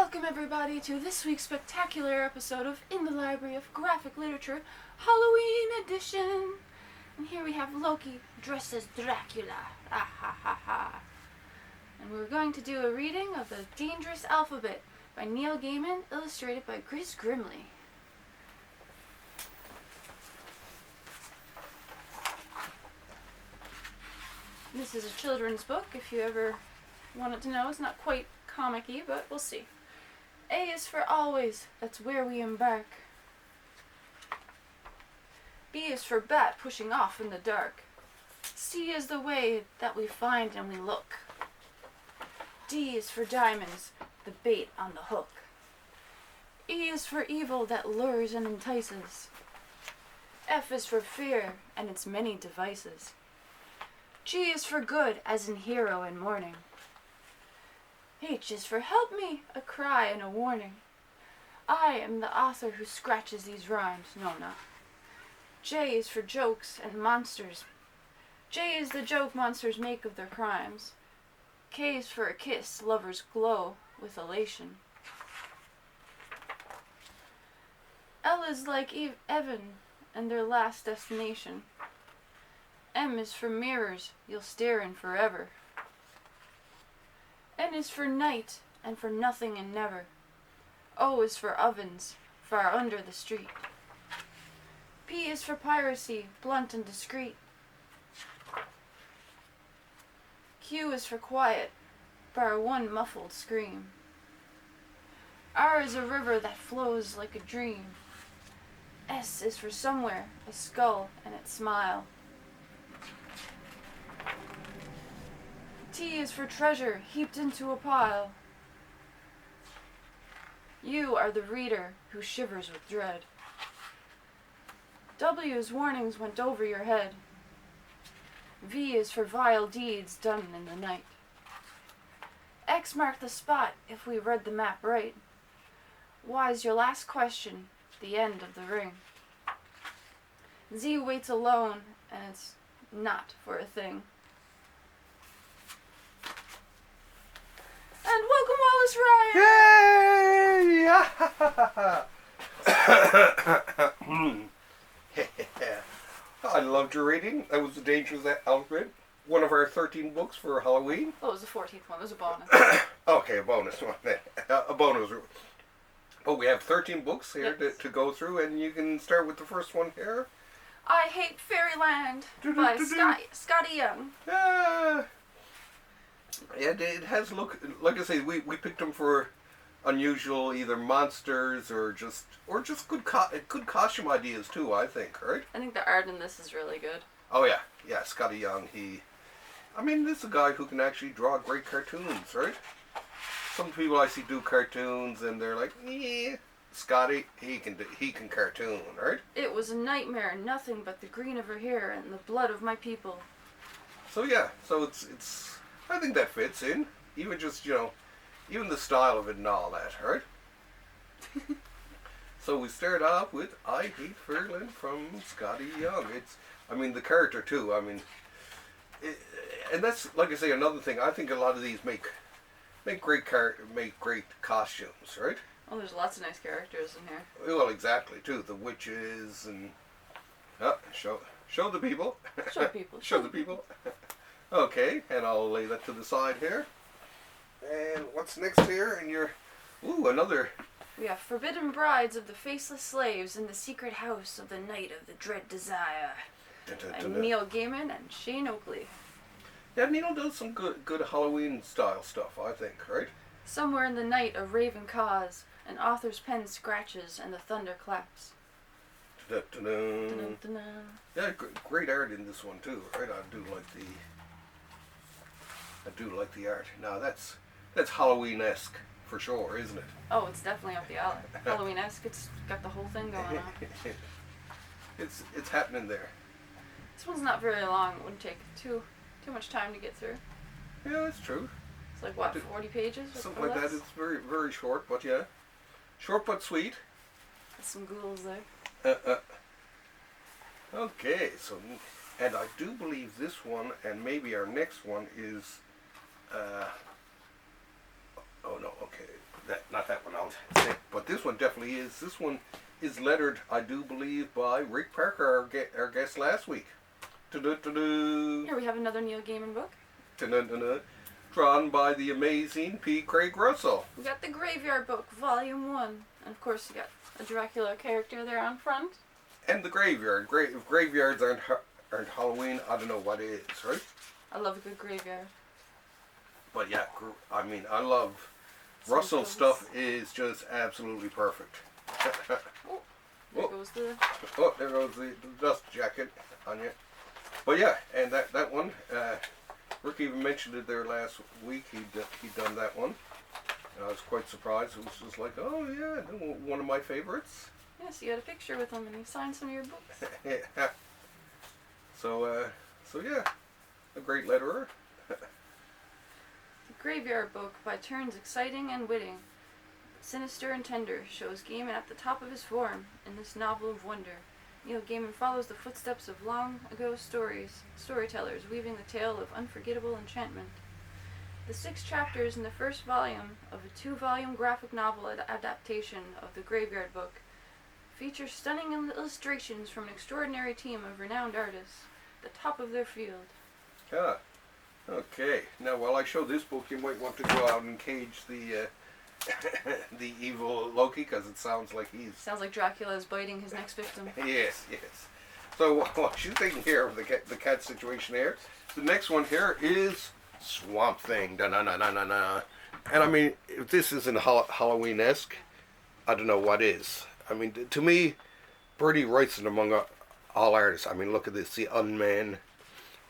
Welcome everybody to this week's spectacular episode of In the Library of Graphic Literature, Halloween edition. And here we have Loki dressed as Dracula. Ah ha ha ha. And we're going to do a reading of The Dangerous Alphabet by Neil Gaiman, illustrated by Chris Grimley. This is a children's book, if you ever wanted to know. It's not quite comic-y, but we'll see. A is for always, that's where we embark. B is for bat pushing off in the dark. C is the way that we find and we look. D is for diamonds, the bait on the hook. E is for evil that lures and entices. F is for fear and its many devices. G is for good, as in hero in mourning. H is for help me, a cry and a warning. I am the author who scratches these rhymes. No, not. J is for jokes and monsters. J is the joke monsters make of their crimes. K is for a kiss, lovers glow with elation. L is like Evan and their last destination. M is for mirrors you'll stare in forever. N is for night and for nothing and never. O is for ovens far under the street. P is for piracy, blunt and discreet. Q is for quiet, bar one muffled scream. R is a river that flows like a dream. S is for somewhere, a skull and its smile. T is for treasure heaped into a pile. You are the reader who shivers with dread. W's warnings went over your head. V is for vile deeds done in the night. X marked the spot if we read the map right. Y's your last question, the end of the ring. Z waits alone, and it's not for a thing. And welcome, Wallace Ryan! Yay! I loved your reading. That was The Dangerous Alphabet. One of our 13 books for Halloween. Oh, it was the 14th one. It was a bonus. Okay, a bonus one. A bonus. But we have 13 books here Yes. to go through, and you can start with the first one here. I Hate Fairyland by Scotty Young. Yeah, it has look, like I say, we picked them for unusual either monsters or just good costume ideas too, I think, right? I think the art in this is really good. Oh yeah, Scotty Young, this is a guy who can actually draw great cartoons, right? Some people I see do cartoons and they're like, Scotty, he can cartoon, right? It was a nightmare, nothing but the green of her hair and the blood of my people. So yeah, it's I think that fits in. Even just, even the style of it and all that, right? So we start off with I Hate Fairyland from Scotty Young. The character too, and that's, like I say, another thing. I think a lot of these make great costumes, right? Oh, there's lots of nice characters in here. Well, exactly, too. The witches and... show the people. Show people. Show the people. Okay, and I'll lay that to the side here. And what's next here? And another... We have Forbidden Brides of the Faceless Slaves in the Secret House of the Night of the Dread Desire. By Neil Gaiman and Shane Oakley. Yeah, Neil does some good Halloween style stuff, I think, right? Somewhere in the night a raven caws, an author's pen scratches, and the thunder claps. Dun-dun-dun. Dun-dun-dun. Yeah, great art in this one too, right? I do like the art. Now that's Halloween-esque for sure, isn't it? Oh, it's definitely up the alley. Halloween-esque. It's got the whole thing going on. It's happening there. This one's not very long. It wouldn't take too much time to get through. Yeah, that's true. It's like, what, 40 pages? Something like that. It's very, very short, but yeah. Short but sweet. There's some ghouls there. Okay, so, and I do believe this one, and maybe our next one is, oh no, okay, not that actually is, this one is lettered, I do believe, by Rick Parker, our guest last week. Here we have another Neil Gaiman book. Drawn by the amazing P. Craig Russell. We got the Graveyard Book, Volume 1. And of course, you got a Dracula character there on front. And the graveyard. If graveyards aren't Halloween, I don't know what is, right? I love a good graveyard. But yeah, I mean, I love Russell's stuff is just absolutely perfect. There goes the... Oh, there goes the dust jacket on you. But yeah, and that one, Rick even mentioned it there last week. He'd done that one. And I was quite surprised. It was just like, oh yeah, one of my favorites. Yes, you had a picture with him and he signed some of your books. Yeah. So yeah, a great letterer. The Graveyard Book, by turns exciting and witty, sinister and tender, shows Gaiman at the top of his form in this novel of wonder. Neil Gaiman follows the footsteps of long-ago storytellers, weaving the tale of unforgettable enchantment. The 6 chapters in the first volume of a 2-volume graphic novel adaptation of the Graveyard Book feature stunning illustrations from an extraordinary team of renowned artists, the top of their field. Ah, okay. Now, while I show this book, you might want to go out and cage the the evil Loki, because it sounds like Sounds like Dracula is biting his next victim. Yes. So, what you taking care of the cat situation here? The next one here is Swamp Thing. Da-na-na-na-na-na. And I mean, if this isn't Halloween-esque, I don't know what is. I mean, to me, Birdie writes it among all artists. I mean, look at this. The Unman,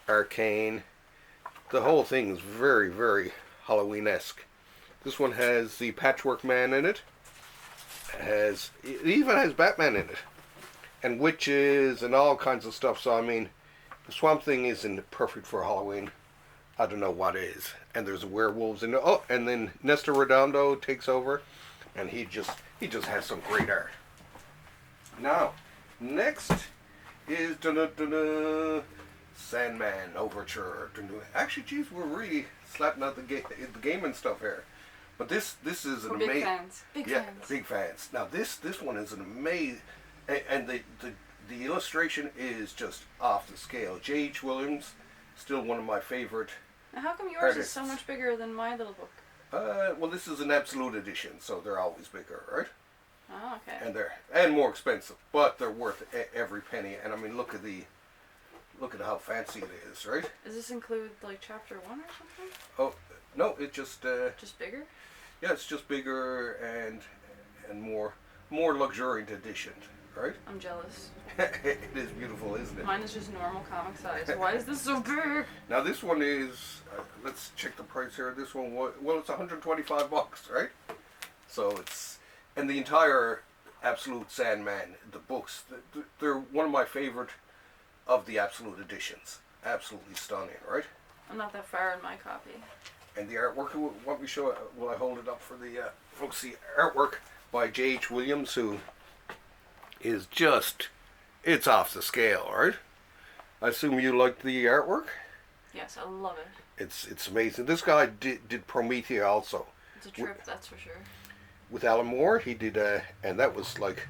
Arcane. The whole thing is very, very Halloween-esque. This one has the Patchwork Man in it. It even has Batman in it. And witches and all kinds of stuff. So, I mean, the Swamp Thing isn't perfect for Halloween. I don't know what is. And there's werewolves in it. Oh, and then Nestor Redondo takes over. And he just has some great art. Now, next is Sandman Overture. Actually, geez, we're really slapping out the Gaiman stuff here. But this is an amazing. Big fans. Big fans. Now this one is an amazing, and the illustration is just off the scale. J.H. Williams, still one of my favorite. Now, how come yours artists. is so much bigger than my little book? Well, this is an absolute edition, so they're always bigger, right? Oh, okay. And more expensive, but they're worth every penny. And I mean, look at how fancy it is, right? Does this include like chapter 1 or something? Oh no, it just bigger. Yeah, it's just bigger and more luxuriant edition, right? I'm jealous. It is beautiful, isn't it? Mine is just normal comic size. Why is this so big? Now this one is, let's check the price here. This one, well, it's $125, right? So and the entire Absolute Sandman, the books, they're one of my favorite of the Absolute editions. Absolutely stunning, right? I'm not that far in my copy. And the artwork, what we show, will I hold it up for the folks? The artwork by J.H. Williams, who is just, it's off the scale, right? I assume you liked the artwork? Yes, I love it. It's amazing. This guy did Promethea also. It's a trip, that's for sure. With Alan Moore, he did, and that was like,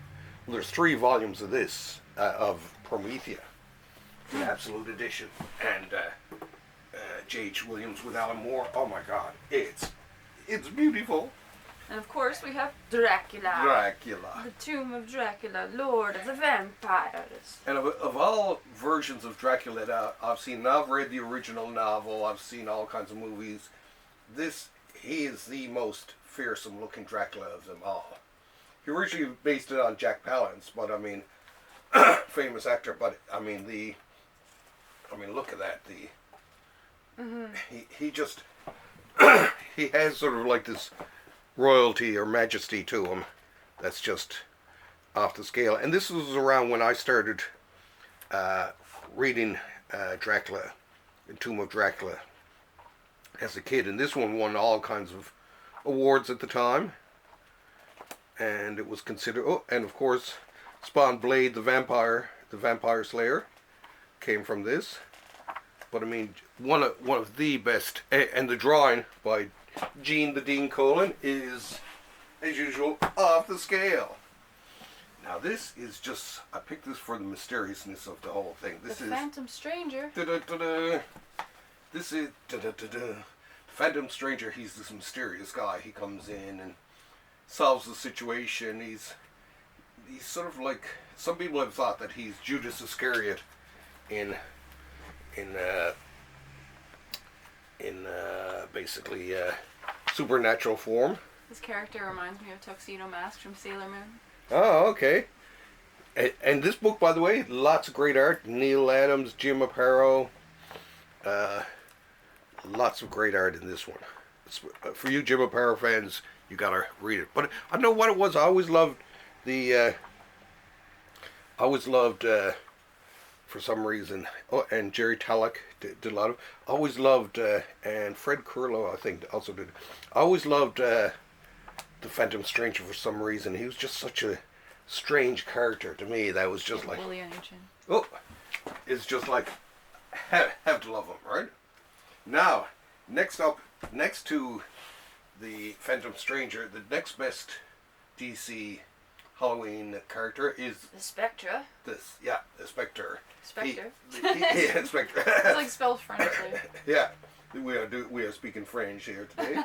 well, there's 3 volumes of this, of Promethea, an Absolute edition, and J.H. Williams with Alan Moore. Oh my God, it's beautiful. And of course we have Dracula. The Tomb of Dracula, Lord of the Vampires. And of all versions of Dracula that I've seen, and I've read the original novel, I've seen all kinds of movies, he is the most fearsome looking Dracula of them all. He originally based it on Jack Palance, but I mean, famous actor, but I mean look at that, he just, he has sort of like this royalty or majesty to him that's just off the scale. And this was around when I started reading Dracula, The Tomb of Dracula, as a kid. And this one won all kinds of awards at the time. And it was considered, and of course, spawned Blade the Vampire Slayer, came from this. But I mean, one of the best, and the drawing by Gene the Dean Colan is, as usual, off the scale. Now this is just, I picked this for the mysteriousness of the whole thing. This the is Phantom Stranger. This is Phantom Stranger. He's this mysterious guy. He comes in and solves the situation. He's sort of like, some people have thought that he's Judas Iscariot in basically supernatural form. This character reminds me of Tuxedo Mask from Sailor Moon. Oh, okay. And this book, by the way, lots of great art. Neil Adams, Jim Aparo. Lots of great art in this one. For you Jim Aparo fans, you gotta read it. But I don't know what it was. I always loved for some reason. Oh, and Jerry Tallock did a lot of. I always loved, and Fred Curlow, I think, also did. I always loved the Phantom Stranger for some reason. He was just such a strange character to me. That was just like Willie Ancient. Oh, it's just like have to love him, right? Now, next to the Phantom Stranger, the next best DC Halloween character is the Spectre. the Spectre. Spectre. Yeah, Spectre. It's like spelled Frenchly. Yeah, we are speaking French here today.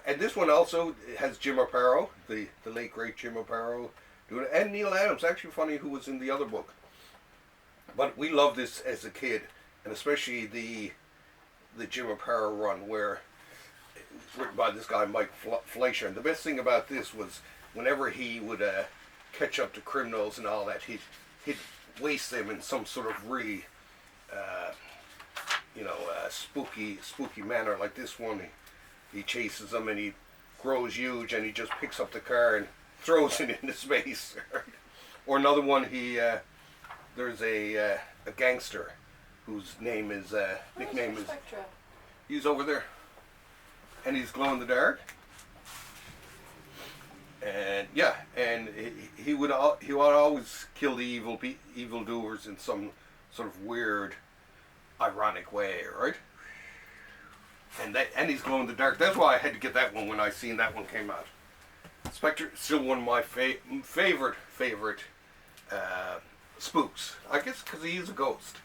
And this one also has Jim Aparo, the late great Jim Aparo, doing it, and Neil Adams. Actually, funny who was in the other book. But we loved this as a kid, and especially the Jim Aparo run, where written by this guy Mike Fleischer. And the best thing about this was whenever he would catch up to criminals and all that, he'd waste them in some sort of really spooky manner. Like this one, he chases them and he grows huge and he just picks up the car and throws it into space. Or another one, there's a gangster whose name is nickname is Spectre? He's over there, and he's glow in the dark. And yeah, and he would always kill the evildoers in some sort of weird, ironic way, right? And he's glow in the dark. That's why I had to get that one when I seen that one came out. Spectre still one of my favorite spooks. I guess because he is a ghost.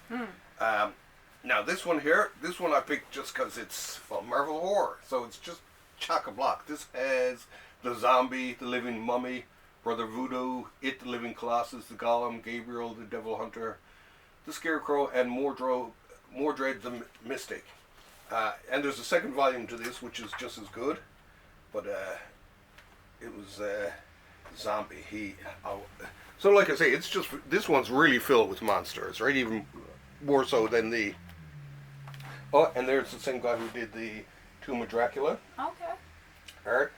Now this one I picked just because it's Marvel horror, so it's just chock-a-block. This has the Zombie, the Living Mummy, Brother Voodoo, It, the Living Colossus, the Golem, Gabriel, the Devil Hunter, the Scarecrow, and Mordred the Mystic. And there's a second volume to this, which is just as good, but it was Zombie. So like I say, it's just, this one's really filled with monsters, right? Even more so than the... Oh, and there's the same guy who did the Tomb of Dracula. Okay. Alright.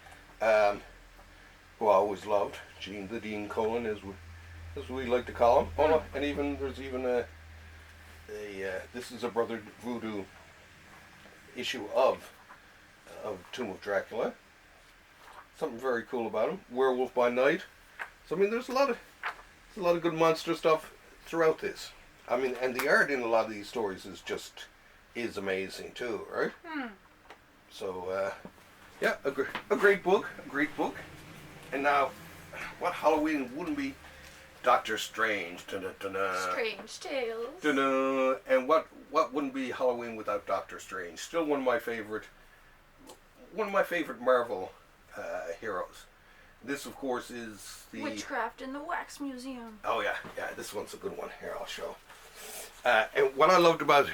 Who I always loved. Gene the Dean Colan, as we like to call him. Oh, no, and there's even this is a Brother Voodoo issue of Tomb of Dracula. Something very cool about him. Werewolf by Night. So I mean, there's a lot of good monster stuff throughout this. I mean, and the art in a lot of these stories is amazing too, right? So yeah, a great book, And now, what Halloween wouldn't be? Doctor Strange. Dun-dun-dun-dun. Strange Tales. Dun-dun. And what wouldn't be Halloween without Doctor Strange? Still one of my favorite Marvel heroes. This, of course, is the Witchcraft in the Wax Museum. Oh yeah, this one's a good one. Here, I'll show. And what I loved about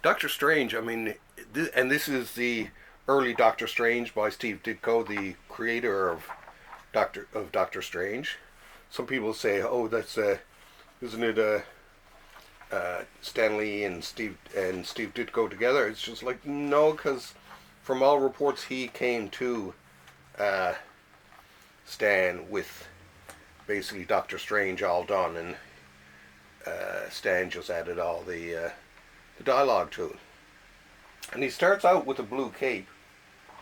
Doctor Strange, I mean, this is the early Doctor Strange by Steve Ditko, the creator of Doctor Strange. Some people say, "Oh, that's isn't it Stan Lee and Steve Ditko together?" It's just like, no, because from all reports he came to Stan with basically Doctor Strange all done, and Stan just added all the dialogue to it. And he starts out with a blue cape,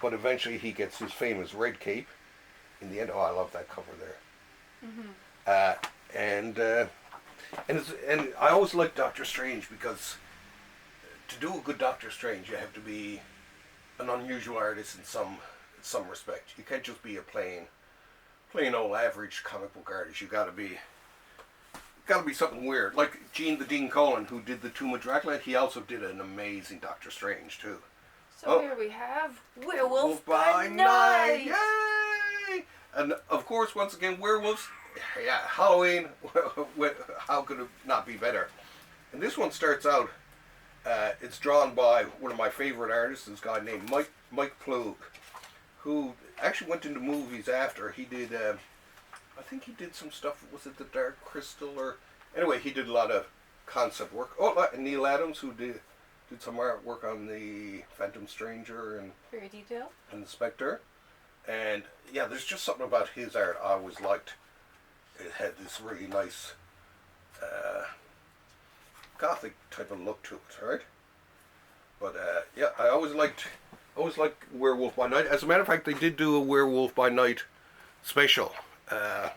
but eventually he gets his famous red cape. In the end, I love that cover there. And I always like Doctor Strange because to do a good Doctor Strange, you have to be an unusual artist in some respect. You can't just be a plain plain old average comic book artist. You gotta be something weird. Like Gene the Dean Colan, who did the Tomb of Dracula, he also did an amazing Doctor Strange too. So here we have Werewolf by Night. Yay! And of course, once again, werewolves. Yeah, Halloween. How could it not be better? And this one starts out. It's drawn by one of my favorite artists, this guy named Mike Ploog, who actually went into movies after. He did, I think he did some stuff, was it The Dark Crystal, or... Anyway, he did a lot of concept work. Oh, and Neil Adams, who did some artwork on the Phantom Stranger and... Very detailed. And the Spectre. And, yeah, there's just something about his art I always liked. It had this really nice... gothic type of look to it, right? But yeah, I always liked Werewolf by Night. As a matter of fact, they did do a Werewolf by Night special a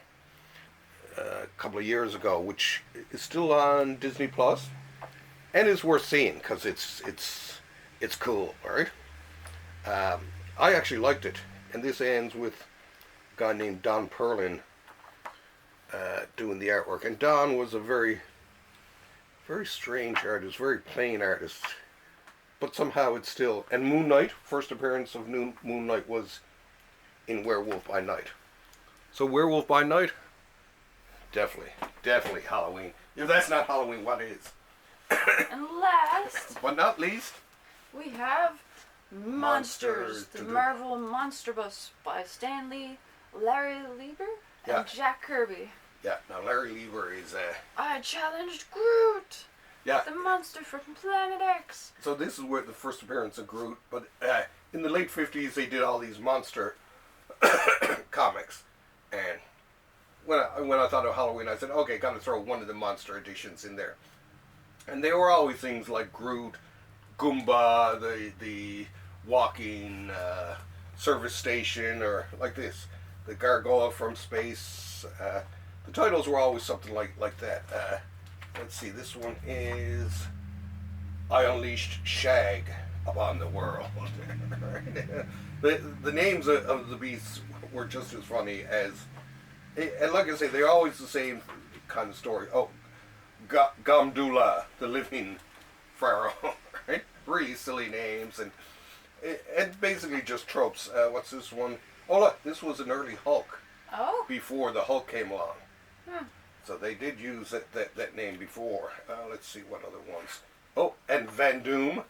couple of years ago, which is still on Disney Plus, and is worth seeing because it's cool, right? I actually liked it, and this ends with a guy named Don Perlin doing the artwork, and Don was a very strange artist, very plain artist, but somehow it's still... And Moon Knight, first appearance of Moon Knight was in Werewolf by Night. So Werewolf by Night, definitely Halloween. If that's not Halloween, what is? And last, but not least, we have Monsters, the Marvel Monster Bus by Stan Lee, Larry Lieber, and Jack Kirby. Yeah, now Larry Lieber is... I challenged Groot! Yeah. The monster from Planet X! So this is where the first appearance of Groot, but in the late 50s they did all these monster comics. And when I thought of Halloween, I said, okay, gotta throw one of the monster editions in there. And they were always things like Groot, Goomba, the walking service station, or like this, the Gargoyle from Space... the titles were always something like that. Let's see, this one is I Unleashed Shag Upon the World. the names of the beasts were just as funny as... And like I say, they're always the same kind of story. Oh, Gamdula, the Living Pharaoh. Right? Really silly names. And basically just tropes. What's this one? Oh, look, this was an early Hulk. Oh. Before the Hulk came along. So they did use that name before. Let's see what other ones. Oh, and Van Doom,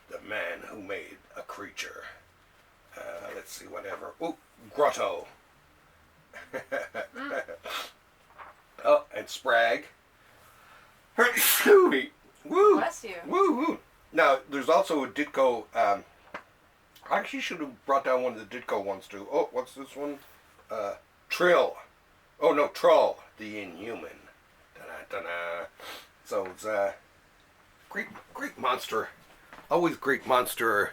the man who made a creature. Let's see, whatever. Oh, Grotto. Oh, and Sprag. Woo! Bless you. Woo! Now, there's also a Ditko. I actually should have brought down one of the Ditko ones too. Oh, what's this one? Trill. Oh no, Troll, the Inhuman. Da-da-da-da. So it's great monster. Always great monster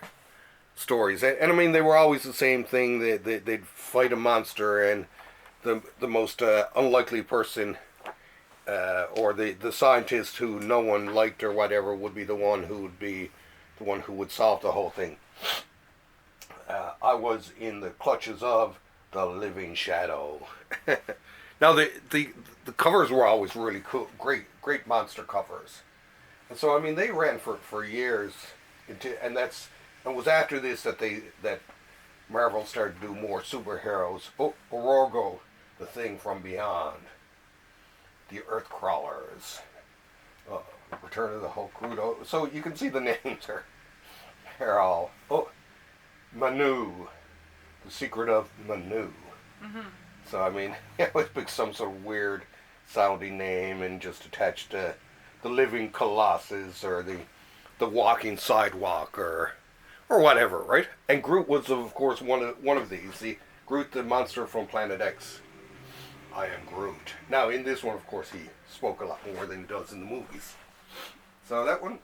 stories. And I mean, they were always the same thing. They'd fight a monster, and the most unlikely person, or the scientist who no one liked or whatever, would be the one who would solve the whole thing. I was in the clutches of the Living Shadow. Now the covers were always really cool, great monster covers, and so I mean they ran for years, and it was after this that Marvel started to do more superheroes. Oh, Orogo, the Thing from Beyond, the Earth Crawlers, Return of the Hulk. So you can see the names are all Manu, the Secret of Manu. Mm-hmm. So, I mean, it always pick some sort of weird sounding name and just attached to the Living Colossus or the Walking Sidewalk or whatever, right? And Groot was, of course, one of these. The Groot, the monster from Planet X. I am Groot. Now, in this one, of course, he spoke a lot more than he does in the movies. So that one,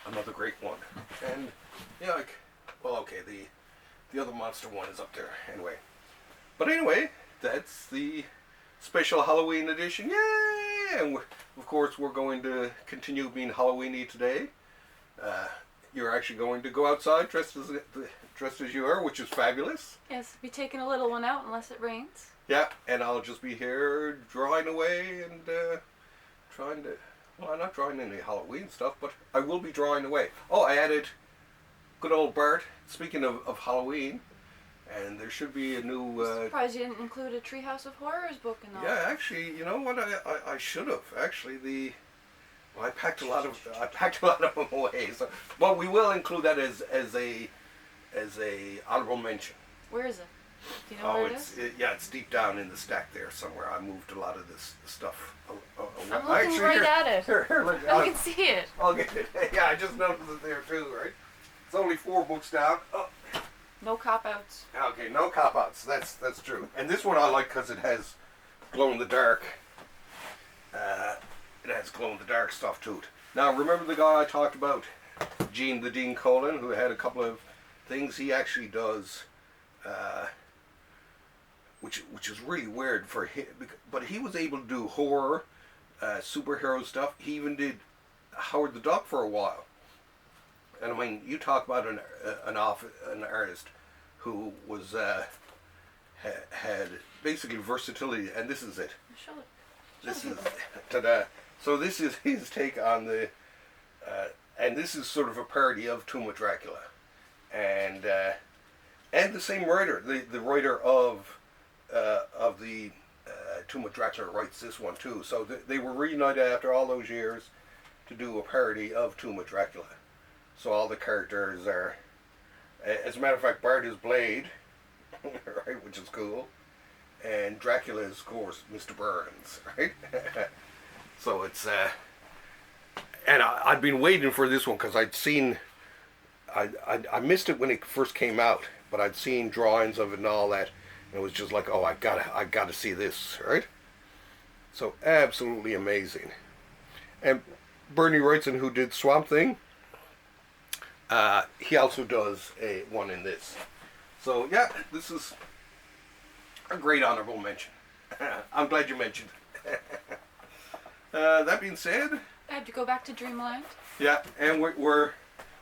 another great one. And, yeah, the other monster one is up there. Anyway. But anyway, that's the special Halloween edition. Yay! And of course, we're going to continue being Halloween-y today. you're actually going to go outside dressed as you are, which is fabulous. Yes, be taking a little one out unless it rains. Yeah, and I'll just be here drawing away and trying to. Well, I'm not drawing any Halloween stuff, but I will be drawing away. Oh, I added good old Bart. Speaking of Halloween, and there should be a new. I'm surprised you didn't include a Treehouse of Horrors book in all. Yeah, actually, you know what? I should have actually. Well, I packed a lot of them away. So, but we will include that as a honourable mention. Where is it? Do you know where it is? It's deep down in the stack there somewhere. I moved a lot of this stuff. I'm looking right at it. Here, look, I can see it. I'll get it. Yeah, I just noticed it there too, right? It's only 4 books down. Oh. No cop-outs. Okay, no cop-outs. That's true. And this one I like because it has glow-in-the-dark. It has glow-in-the-dark stuff to it. Now, remember the guy I talked about, Gene the Dean Colin, who had a couple of things? He actually does... which is really weird for him, but he was able to do horror, superhero stuff. He even did Howard the Duck for a while. And I mean, you talk about an artist who was had basically versatility, and this is it. This is ta-da. So this is his take on the, and this is sort of a parody of Tomb of Dracula, and the same writer, the writer of the Tomb of Dracula writes this one too. So they were reunited after all those years to do a parody of Tomb of Dracula. So all the characters are, as a matter of fact, Bart is Blade, right, which is cool, and Dracula is, of course, Mr. Burns, right? So it's, and I'd been waiting for this one because I'd seen, I missed it when it first came out, but I'd seen drawings of it and all that. And it was just like, oh, I gotta see this, right? So absolutely amazing. And Bernie Wrightson, who did Swamp Thing, he also does one in this. So yeah, this is a great honourable mention. I'm glad you mentioned it. That being said, I had to go back to Dreamland. Yeah, and we're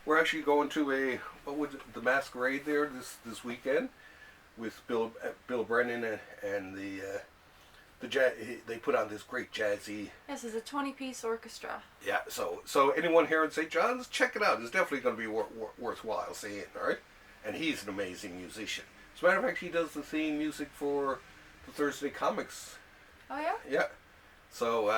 actually going to the Masquerade there this weekend. With Bill Brennan and they put on this great jazzy. Yes, it's a 20-piece orchestra. Yeah, so anyone here in St. John's, check it out. It's definitely going to be worthwhile seeing. All right, and he's an amazing musician. As a matter of fact, he does the theme music for the Thursday Comix. Oh yeah. Yeah. So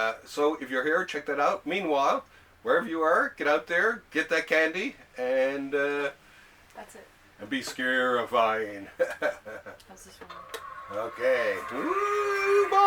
if you're here, check that out. Meanwhile, wherever you are, get out there, get that candy, and that's it. And be scarifying. How's this one? Okay. Woo, bye.